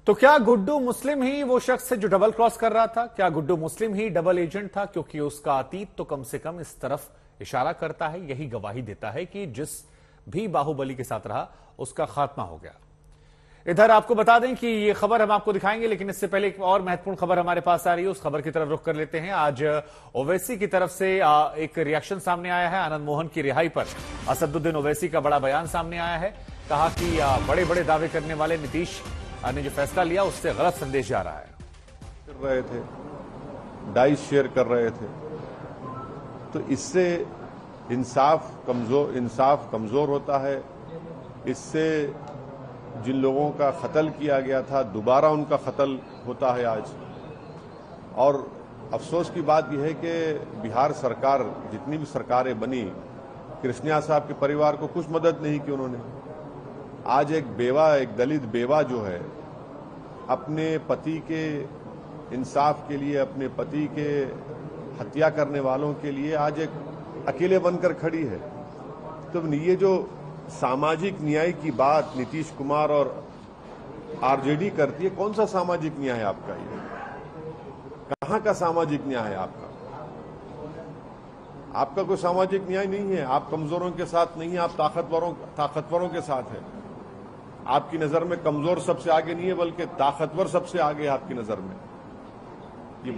तो क्या गुड्डू मुस्लिम ही वो शख्स है जो डबल क्रॉस कर रहा था? क्या गुड्डू मुस्लिम ही डबल एजेंट था? क्योंकि उसका अतीत तो कम से कम इस तरफ इशारा करता है, यही गवाही देता है कि जिस भी बाहुबली के साथ रहा उसका खात्मा हो गया। इधर आपको बता दें कि ये खबर हम आपको दिखाएंगे, लेकिन इससे पहले एक और महत्वपूर्ण खबर हमारे पास आ रही है, उस खबर की तरफ रुख कर लेते हैं। आज ओवैसी की तरफ से एक रिएक्शन सामने आया है। आनंद मोहन की रिहाई पर असदुद्दीन ओवैसी का बड़ा बयान सामने आया है। कहा कि बड़े बड़े दावे करने वाले नीतीश ने जो फैसला लिया उससे गलत संदेश जा रहा है। कर रहे थे, डाइस शेयर कर रहे थे, तो इससे इंसाफ कमजोर होता है। इससे जिन लोगों का कत्ल किया गया था दोबारा उनका कत्ल होता है आज। और अफसोस की बात यह है कि बिहार सरकार, जितनी भी सरकारें बनी, कृष्णिया साहब के परिवार को कुछ मदद नहीं की उन्होंने। आज एक दलित बेवा जो है, अपने पति के इंसाफ के लिए, अपने पति के हत्या करने वालों के लिए आज एक अकेले बनकर खड़ी है। तो ये जो सामाजिक न्याय की बात नीतीश कुमार और आरजेडी करती है, कौन सा सामाजिक न्याय है आपका? ये कहां का सामाजिक न्याय है आपका? आपका कोई सामाजिक न्याय नहीं है। आप कमजोरों के साथ नहीं है, आप ताकतवरों के साथ है। आपकी नजर में कमजोर सबसे आगे नहीं है, बल्कि ताकतवर सबसे आगे है आपकी नजर में। ये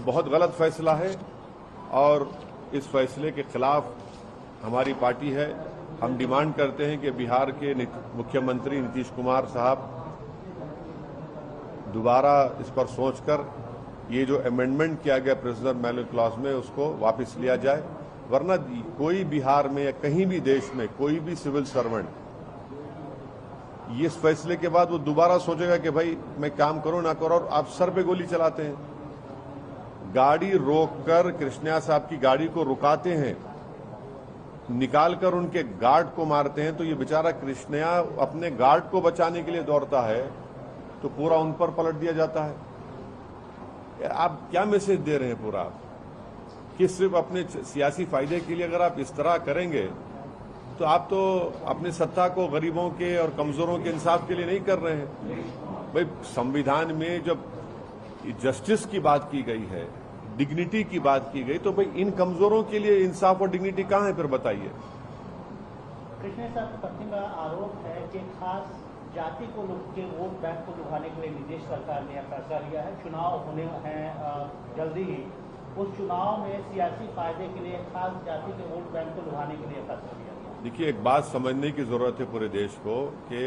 बहुत गलत फैसला है और इस फैसले के खिलाफ हमारी पार्टी है। हम डिमांड करते हैं कि बिहार के मुख्यमंत्री नीतीश कुमार साहब दोबारा इस पर सोचकर ये जो अमेंडमेंट किया गया प्रिजनर मैनुअल क्लॉज में, उसको वापस लिया जाए। वरना कोई बिहार में या कहीं भी देश में कोई भी सिविल सर्वेंट ये इस फैसले के बाद वो दोबारा सोचेगा कि भाई मैं काम करूं ना करूं, और आप सर पे गोली चलाते हैं। गाड़ी रोककर कृष्णिया साहब की गाड़ी को रुकाते हैं, निकालकर उनके गार्ड को मारते हैं। तो ये बेचारा कृष्णिया अपने गार्ड को बचाने के लिए दौड़ता है तो पूरा उन पर पलट दिया जाता है। आप क्या मैसेज दे रहे हैं पूरा, कि सिर्फ अपने सियासी फायदे के लिए अगर आप इस तरह करेंगे तो आप तो अपनी सत्ता को गरीबों के और कमजोरों के इंसाफ के लिए नहीं कर रहे हैं। भाई संविधान में जब जस्टिस की बात की गई है, डिग्निटी की बात की गई, तो भाई इन कमजोरों के लिए इंसाफ और डिग्निटी कहां है? फिर बताइए। कृष्णा साहब की पत्नी का आरोप है कि खास जाति को के वोट बैंक को लुभाने के लिए नीतीश सरकार ने फैसला लिया है। चुनाव होने हैं जल्दी ही, उस चुनाव में सियासी फायदे के लिए खास जाति के वोट बैंक को लुभाने के लिए फैसला लिया। देखिए, एक बात समझने की जरूरत है पूरे देश को कि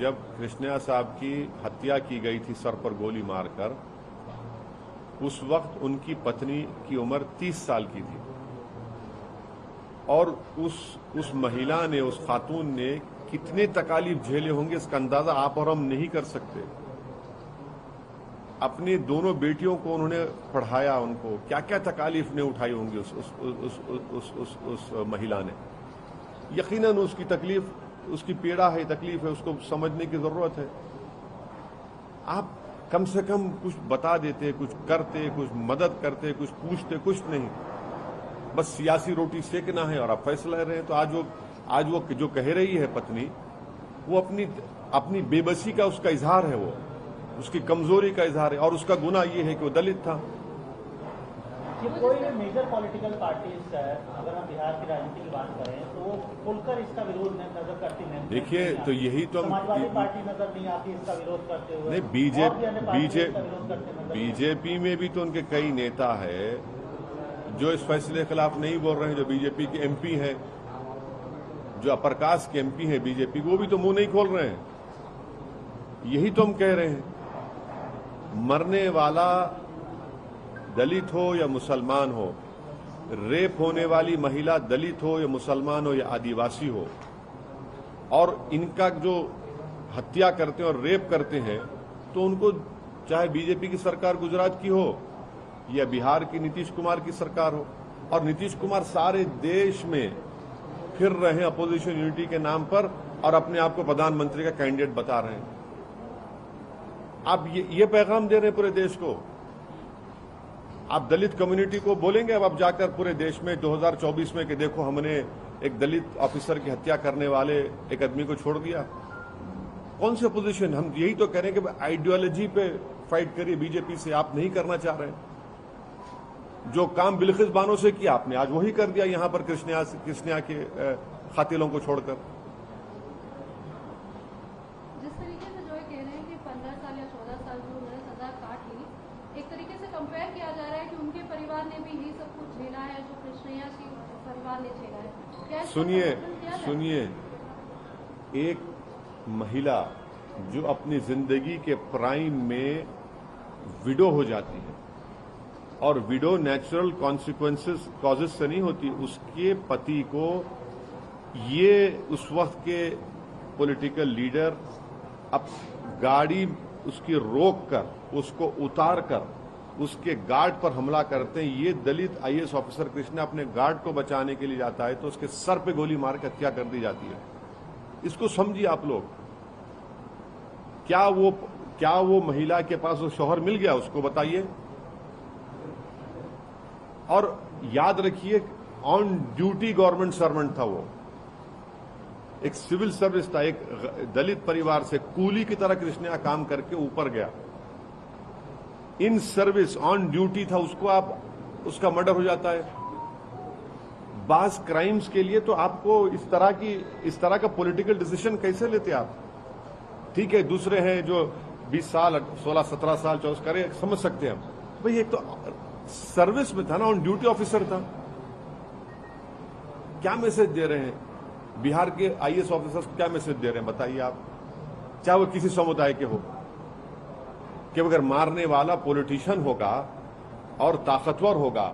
जब कृष्णिया साहब की हत्या की गई थी सर पर गोली मारकर, उस वक्त उनकी पत्नी की उम्र 30 साल की थी और उस महिला ने, उस खातून ने कितने तकालीफ झेले होंगे इसका अंदाजा आप और हम नहीं कर सकते। अपने दोनों बेटियों को उन्होंने पढ़ाया, उनको क्या क्या तकालीफ ने उठाई होंगी उस महिला ने। यकीनन उसकी तकलीफ, उसकी पीड़ा है, तकलीफ है, उसको समझने की जरूरत है। आप कम से कम कुछ बता देते, कुछ करते, कुछ मदद करते, कुछ पूछते, कुछ नहीं, बस सियासी रोटी सेकना है और आप फैसला ले रहे हैं। तो आज वो जो कह रही है पत्नी, वो अपनी बेबसी का उसका इजहार है, वो उसकी कमजोरी का इजहार है, और उसका गुनाह ये है कि वो दलित था। ये कोई मेजर पॉलिटिकल पार्टीज, अगर हम बिहार की राजनीति की बात करें तो वो खुलकर इसका विरोध नजर करती नहीं। देखिए, तो यही तो समाजवादी पार्टी नजर नहीं आती इसका विरोध करते हुए। नहीं, बीजेपी में भी तो उनके कई नेता है जो इस फैसले के खिलाफ नहीं बोल रहे हैं, जो बीजेपी के एमपी हैं, जो अपर कास्ट के एमपी हैं बीजेपी, वो भी तो मुंह नहीं खोल रहे हैं। यही तो हम कह रहे हैं, मरने वाला दलित हो या मुसलमान हो, रेप होने वाली महिला दलित हो या मुसलमान हो या आदिवासी हो, और इनका जो हत्या करते हैं और रेप करते हैं, तो उनको चाहे बीजेपी की सरकार गुजरात की हो या बिहार की नीतीश कुमार की सरकार हो, और नीतीश कुमार सारे देश में फिर रहे हैं अपोजिशन यूनिटी के नाम पर और अपने आप को प्रधानमंत्री का कैंडिडेट बता रहे हैं। आप ये पैगाम दे रहे हैं पूरे देश को। आप दलित कम्युनिटी को बोलेंगे अब आप जाकर पूरे देश में 2024 में कि देखो हमने एक दलित ऑफिसर की हत्या करने वाले एक आदमी को छोड़ दिया। कौन से पोजीशन? हम यही तो कह रहे हैं कि आइडियोलॉजी पे फाइट करिए बीजेपी से, आप नहीं करना चाह रहे हैं। जो काम बिल्किस बानो से किया आपने आज वही कर दिया यहां पर कृष्णिया के खातिलों को छोड़कर। जिस तरीके से जो कह रहे हैं कि 15 साल या 14 साल जो उन्होंने सजा काट ली, एक तरीके से कंपेयर किया जा रहा है कि उनके परिवार ने भी यही सब कुछ झेला है जो कृष्णैया के परिवार ने झेला है। क्या सुनिए, एक महिला जो अपनी जिंदगी के प्राइम में विडो हो जाती है, और विडो नेचुरल कॉन्सिक्वेंसेस कॉजेज से नहीं होती, उसके पति को ये उस वक्त के पॉलिटिकल लीडर अब गाड़ी उसकी रोक कर, उसको उतार कर उसके गार्ड पर हमला करते हैं। ये दलित आईएएस ऑफिसर कृष्णा अपने गार्ड को बचाने के लिए जाता है तो उसके सर पे गोली मार के हत्या कर दी जाती है। इसको समझिए आप लोग। क्या वो महिला के पास वो शौहर मिल गया? उसको बताइए। और याद रखिए, ऑन ड्यूटी गवर्नमेंट सर्वेंट था वो, एक सिविल सर्विस था, एक दलित परिवार से कूली की तरह कृष्णा काम करके ऊपर गया, इन सर्विस ऑन ड्यूटी था, उसका मर्डर हो जाता है। बास क्राइम्स के लिए तो आपको इस तरह का पॉलिटिकल डिसीजन कैसे लेते आप? ठीक है, दूसरे हैं जो 20 साल 16 17 साल 24 करे, समझ सकते हैं हम। भाई एक तो सर्विस में था ना, ऑन ड्यूटी ऑफिसर था। क्या मैसेज दे रहे हैं बिहार के आईएएस ऑफिसर्स? क्या मैसेज दे रहे हैं बताइए आप? चाहे वो किसी समुदाय के हो, कि अगर मारने वाला पॉलिटिशियन होगा और ताकतवर होगा